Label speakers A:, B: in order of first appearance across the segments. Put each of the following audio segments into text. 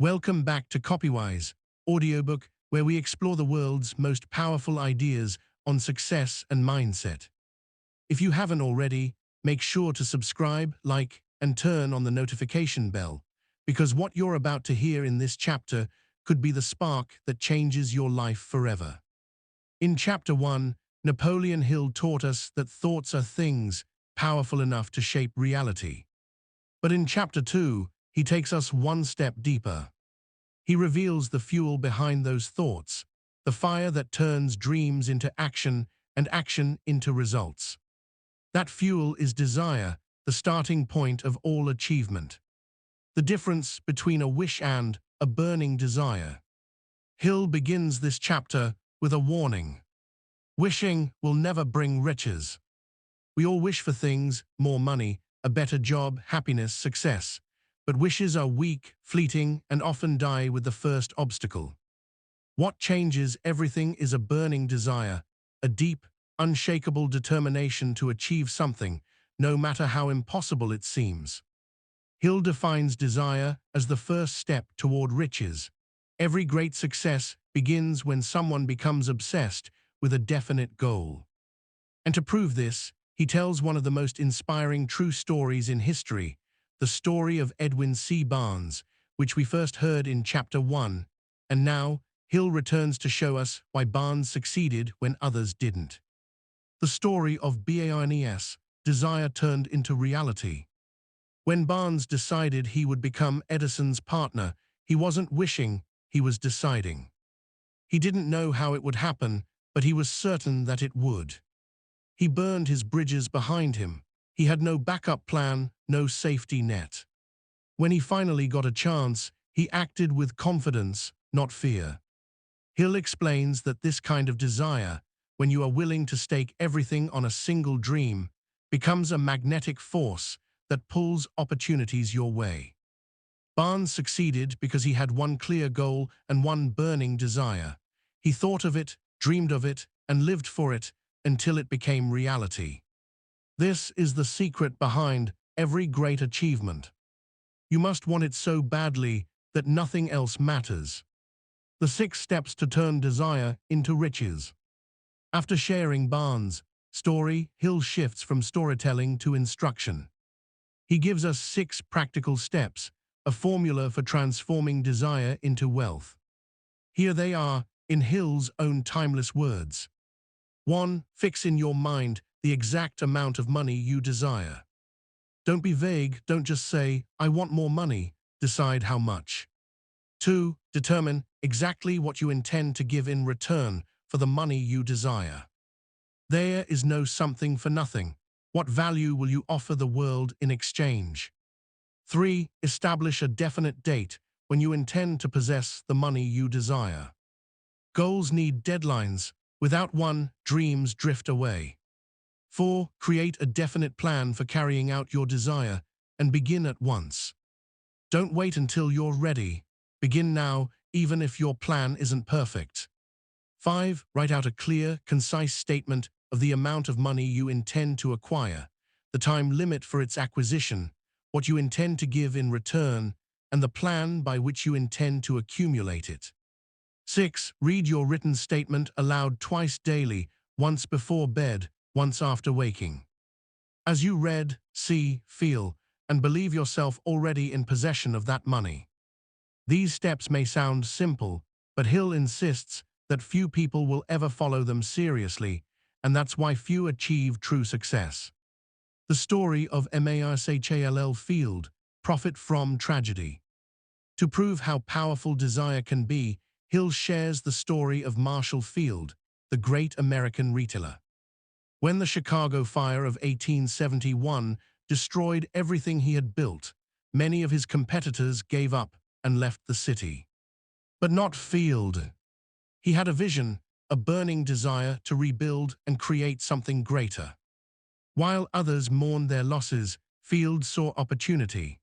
A: Welcome back to Copywise, audiobook where we explore the world's most powerful ideas on success and mindset. If you haven't already, make sure to subscribe, like, and turn on the notification bell, because what you're about to hear in this chapter could be the spark that changes your life forever. In Chapter 1, Napoleon Hill taught us that thoughts are things powerful enough to shape reality. But in Chapter 2, he takes us one step deeper. He reveals the fuel behind those thoughts, the fire that turns dreams into action and action into results. That fuel is desire, the starting point of all achievement. The difference between a wish and a burning desire. Hill begins this chapter with a warning. Wishing will never bring riches. We all wish for things, more money, a better job, happiness, success. But wishes are weak, fleeting, and often die with the first obstacle. What changes everything is a burning desire, a deep, unshakable determination to achieve something, no matter how impossible it seems. Hill defines desire as the first step toward riches. Every great success begins when someone becomes obsessed with a definite goal. And to prove this, he tells one of the most inspiring true stories in history, the story of Edwin C. Barnes, which we first heard in Chapter 1, and now Hill returns to show us why Barnes succeeded when others didn't. The story of Barnes' desire turned into reality. When Barnes decided he would become Edison's partner, he wasn't wishing, he was deciding. He didn't know how it would happen, but he was certain that it would. He burned his bridges behind him. He had no backup plan, no safety net. When he finally got a chance, he acted with confidence, not fear. Hill explains that this kind of desire, when you are willing to stake everything on a single dream, becomes a magnetic force that pulls opportunities your way. Barnes succeeded because he had one clear goal and one burning desire. He thought of it, dreamed of it, and lived for it until it became reality. This is the secret behind every great achievement. You must want it so badly that nothing else matters. The 6 steps to turn desire into riches. After sharing Barnes' story, Hill shifts from storytelling to instruction. He gives us 6 practical steps, a formula for transforming desire into wealth. Here they are, in Hill's own timeless words. 1. Fix in your mind the exact amount of money you desire. Don't be vague, don't just say, I want more money, decide how much. 2. Determine exactly what you intend to give in return for the money you desire. There is no something for nothing. What value will you offer the world in exchange? 3. Establish a definite date when you intend to possess the money you desire. Goals need deadlines. Without one, dreams drift away. 4. Create a definite plan for carrying out your desire and begin at once. Don't wait until you're ready. Begin now, even if your plan isn't perfect. 5. Write out a clear, concise statement of the amount of money you intend to acquire, the time limit for its acquisition, what you intend to give in return, and the plan by which you intend to accumulate it. 6. Read your written statement aloud twice daily, once before bed, once after waking. As you read, see, feel, and believe yourself already in possession of that money. These steps may sound simple, but Hill insists that few people will ever follow them seriously, and that's why few achieve true success. The story of Marshall Field, Profit from Tragedy. To prove how powerful desire can be, Hill shares the story of Marshall Field, the great American retailer. When the Chicago fire of 1871 destroyed everything he had built, many of his competitors gave up and left the city. But not Field. He had a vision, a burning desire to rebuild and create something greater. While others mourned their losses, Field saw opportunity.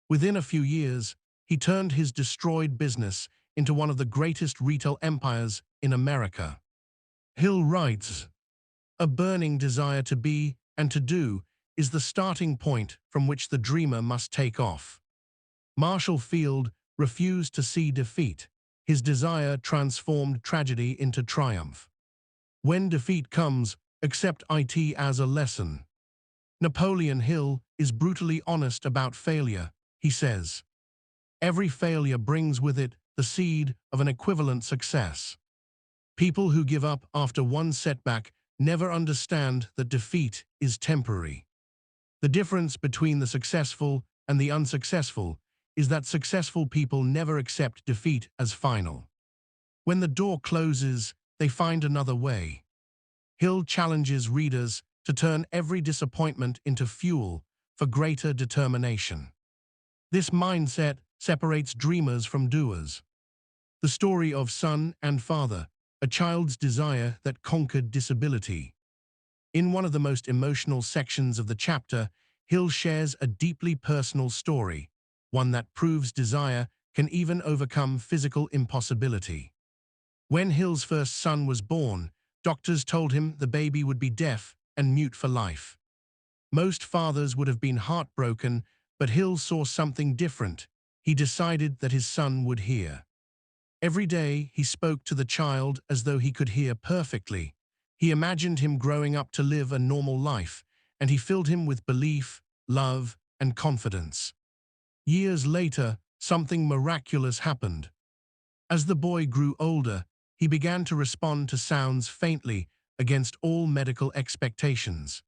A: Within a few years, he turned his destroyed business into one of the greatest retail empires in America. Hill writes, "A burning desire to be and to do is the starting point from which the dreamer must take off." Marshall Field refused to see defeat. His desire transformed tragedy into triumph. When defeat comes, accept it as a lesson. Napoleon Hill is brutally honest about failure. He says, "Every failure brings with it the seed of an equivalent success." People who give up after one setback never understand that defeat is temporary. The difference between the successful and the unsuccessful is that successful people never accept defeat as final. When the door closes, they find another way. Hill challenges readers to turn every disappointment into fuel for greater determination. This mindset separates dreamers from doers. The story of son and father, a child's desire that conquered disability. In one of the most emotional sections of the chapter, Hill shares a deeply personal story, one that proves desire can even overcome physical impossibility. When Hill's first son was born, doctors told him the baby would be deaf and mute for life. Most fathers would have been heartbroken, but Hill saw something different. He decided that his son would hear. Every day, he spoke to the child as though he could hear perfectly. He imagined him growing up to live a normal life, and he filled him with belief, love, and confidence. Years later, something miraculous happened. As the boy grew older, he began to respond to sounds faintly against all medical expectations.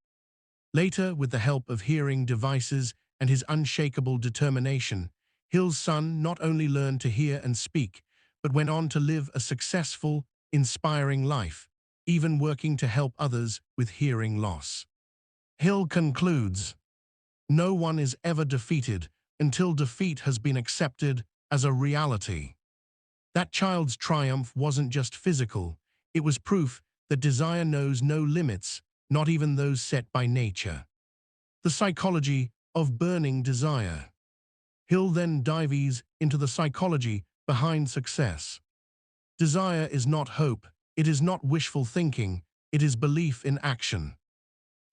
A: Later, with the help of hearing devices and his unshakable determination, Hill's son not only learned to hear and speak, but went on to live a successful, inspiring life, even working to help others with hearing loss. Hill concludes, "No one is ever defeated until defeat has been accepted as a reality." That child's triumph wasn't just physical, it was proof that desire knows no limits, not even those set by nature. The psychology of burning desire. Hill then dives into the psychology behind success. Desire is not hope, it is not wishful thinking, it is belief in action.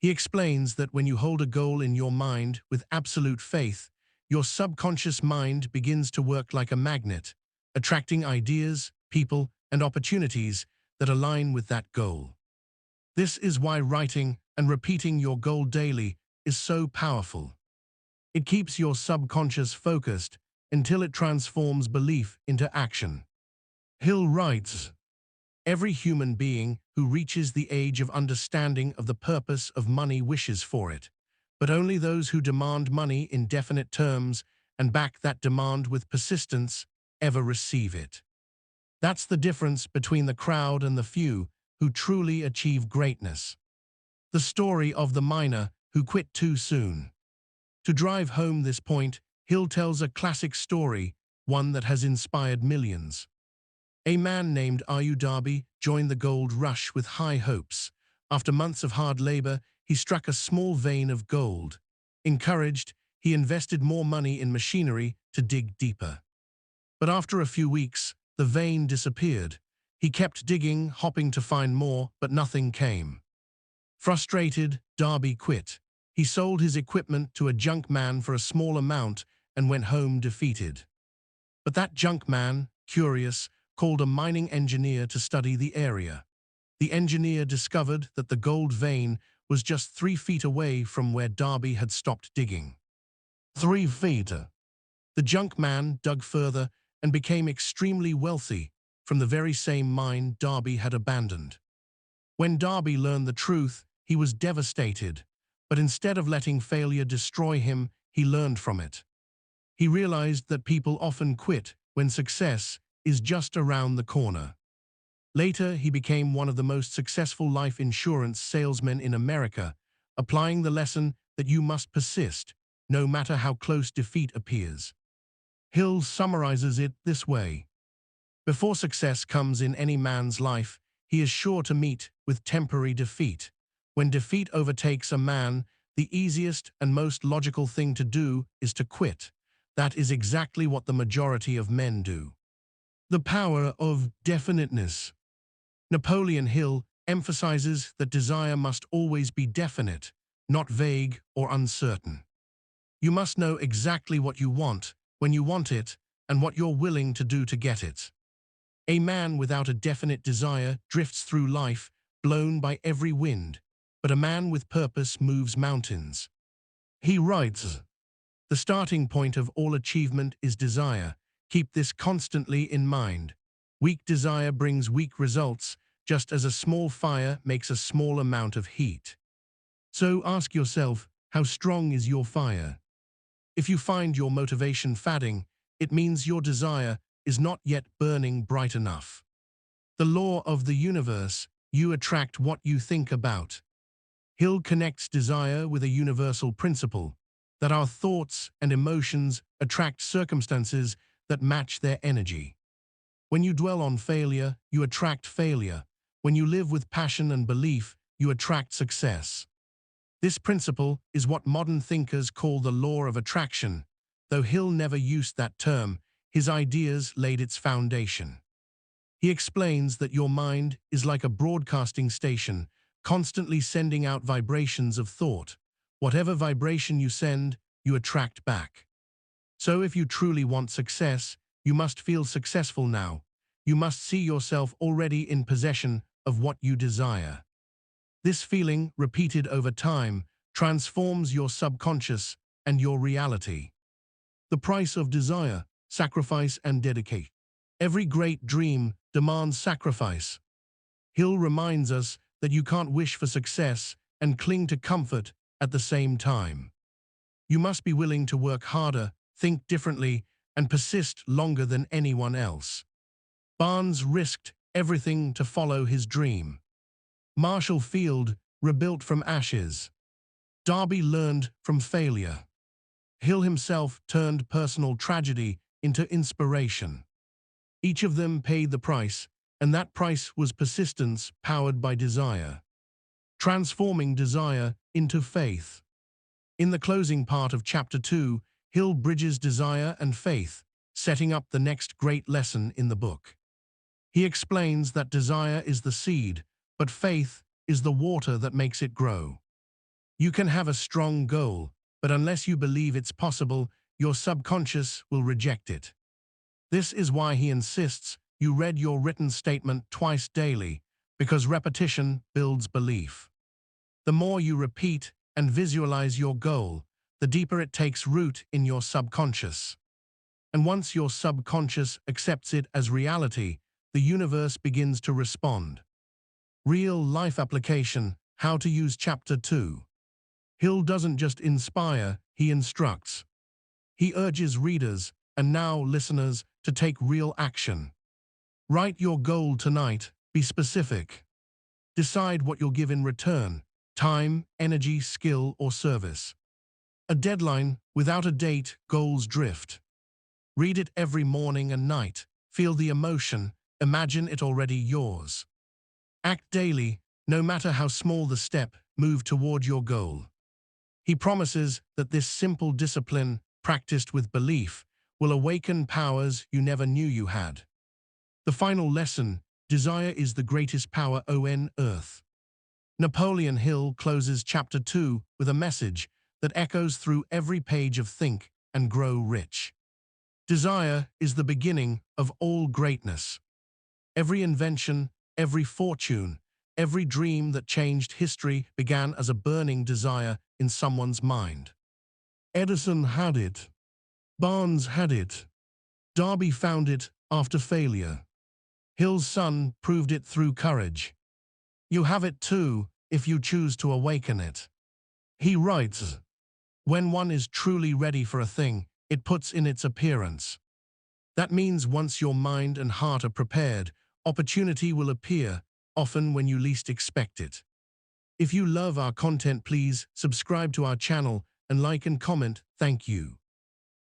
A: He explains that when you hold a goal in your mind with absolute faith, your subconscious mind begins to work like a magnet, attracting ideas, people, and opportunities that align with that goal. This is why writing and repeating your goal daily is so powerful. It keeps your subconscious focused until it transforms belief into action. Hill writes, "Every human being who reaches the age of understanding of the purpose of money wishes for it, but only those who demand money in definite terms and back that demand with persistence ever receive it." That's the difference between the crowd and the few who truly achieve greatness. The story of the miner who quit too soon. To drive home this point, Hill tells a classic story, one that has inspired millions. A man named Ayu Darby joined the gold rush with high hopes. After months of hard labor, he struck a small vein of gold. Encouraged, he invested more money in machinery to dig deeper. But after a few weeks, the vein disappeared. He kept digging, hoping to find more, but nothing came. Frustrated, Darby quit. He sold his equipment to a junk man for a small amount and went home defeated. But that junk man, curious, called a mining engineer to study the area. The engineer discovered that the gold vein was just 3 feet away from where Darby had stopped digging. 3 feet. The junk man dug further and became extremely wealthy from the very same mine Darby had abandoned. When Darby learned the truth, he was devastated, but instead of letting failure destroy him, he learned from it. He realized that people often quit when success is just around the corner. Later, he became one of the most successful life insurance salesmen in America, applying the lesson that you must persist, no matter how close defeat appears. Hill summarizes it this way: "Before success comes in any man's life, he is sure to meet with temporary defeat. When defeat overtakes a man, the easiest and most logical thing to do is to quit. That is exactly what the majority of men do." The power of definiteness. Napoleon Hill emphasizes that desire must always be definite, not vague or uncertain. You must know exactly what you want, when you want it, and what you're willing to do to get it. A man without a definite desire drifts through life, blown by every wind, but a man with purpose moves mountains. He writes, "The starting point of all achievement is desire. Keep this constantly in mind. Weak desire brings weak results, just as a small fire makes a small amount of heat." So ask yourself, how strong is your fire? If you find your motivation fading, it means your desire is not yet burning bright enough. The law of the universe: you attract what you think about. Hill connects desire with a universal principle, that our thoughts and emotions attract circumstances that match their energy. When you dwell on failure, you attract failure. When you live with passion and belief, you attract success. This principle is what modern thinkers call the law of attraction. Though Hill never used that term, his ideas laid its foundation. He explains that your mind is like a broadcasting station, constantly sending out vibrations of thought. Whatever vibration you send, you attract back. So if you truly want success, you must feel successful now. You must see yourself already in possession of what you desire. This feeling, repeated over time, transforms your subconscious and your reality. The price of desire: sacrifice and dedication. Every great dream demands sacrifice. Hill reminds us that you can't wish for success and cling to comfort at the same time. You must be willing to work harder, think differently, and persist longer than anyone else. Barnes risked everything to follow his dream. Marshall Field rebuilt from ashes. Darby learned from failure. Hill himself turned personal tragedy into inspiration. Each of them paid the price, and that price was persistence powered by desire. Transforming desire into faith. In the closing part of Chapter 2, Hill bridges desire and faith, setting up the next great lesson in the book. He explains that desire is the seed, but faith is the water that makes it grow. You can have a strong goal, but unless you believe it's possible, your subconscious will reject it. This is why he insists you read your written statement twice daily, because repetition builds belief. The more you repeat and visualize your goal, the deeper it takes root in your subconscious. And once your subconscious accepts it as reality, the universe begins to respond. Real-life application: how to use Chapter 2. Hill doesn't just inspire, he instructs. He urges readers, and now listeners, to take real action. Write your goal tonight, be specific. Decide what you'll give in return: time, energy, skill, or service. A deadline: without a date, goals drift. Read it every morning and night. Feel the emotion, imagine it already yours. Act daily, no matter how small the step, move toward your goal. He promises that this simple discipline, practiced with belief, will awaken powers you never knew you had. The final lesson: desire is the greatest power on earth. Napoleon Hill closes Chapter 2 with a message that echoes through every page of Think and Grow Rich. Desire is the beginning of all greatness. Every invention, every fortune, every dream that changed history began as a burning desire in someone's mind. Edison had it. Barnes had it. Darby found it after failure. Hill's son proved it through courage. You have it too, if you choose to awaken it. He writes, "When one is truly ready for a thing, it puts in its appearance." That means once your mind and heart are prepared, opportunity will appear, often when you least expect it. If you love our content, please subscribe to our channel and like and comment. Thank you.